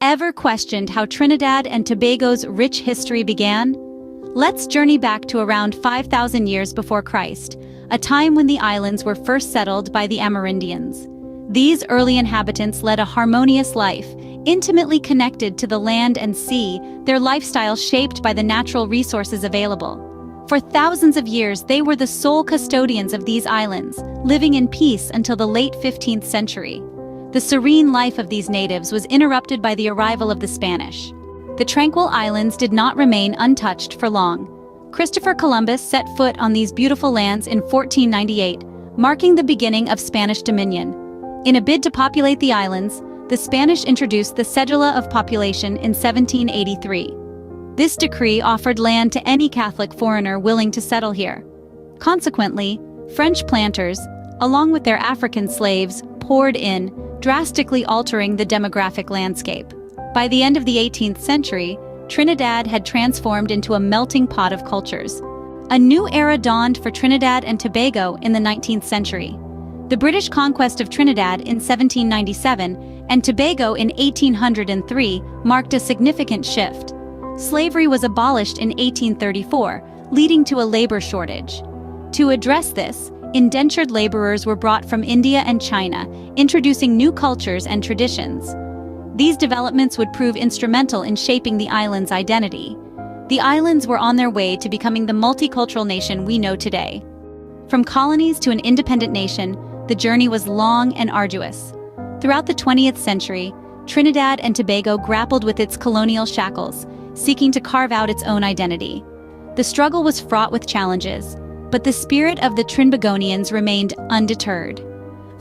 ever questioned how Trinidad and Tobago's rich history began? Let's journey back to around 5,000 years before Christ, a time when the islands were first settled by the Amerindians. These early inhabitants led a harmonious life, intimately connected to the land and sea, their lifestyle shaped by the natural resources available. For thousands of years, they were the sole custodians of these islands, living in peace until the late 15th century. The serene life of these natives was interrupted by the arrival of the Spanish. The tranquil islands did not remain untouched for long. Christopher Columbus set foot on these beautiful lands in 1498, marking the beginning of Spanish dominion. In a bid to populate the islands, the Spanish introduced the Cedula of Population in 1783. This decree offered land to any Catholic foreigner willing to settle here. Consequently, French planters, along with their African slaves, poured in, drastically altering the demographic landscape. By the end of the 18th century, Trinidad had transformed into a melting pot of cultures. A new era dawned for Trinidad and Tobago in the 19th century. The British conquest of Trinidad in 1797 and Tobago in 1803 marked a significant shift. Slavery was abolished in 1834, leading to a labor shortage. To address this, indentured laborers were brought from India and China, introducing new cultures and traditions. These developments would prove instrumental in shaping the island's identity. The islands were on their way to becoming the multicultural nation we know today. From colonies to an independent nation, the journey was long and arduous. Throughout the 20th century, Trinidad and Tobago grappled with its colonial shackles, seeking to carve out its own identity. The struggle was fraught with challenges, but the spirit of the Trinbagonians remained undeterred.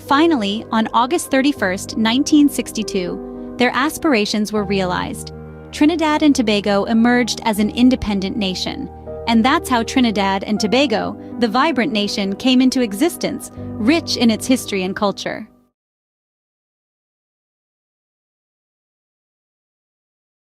Finally, on August 31, 1962, their aspirations were realized. Trinidad and Tobago emerged as an independent nation. And that's how Trinidad and Tobago, the vibrant nation, came into existence, rich in its history and culture.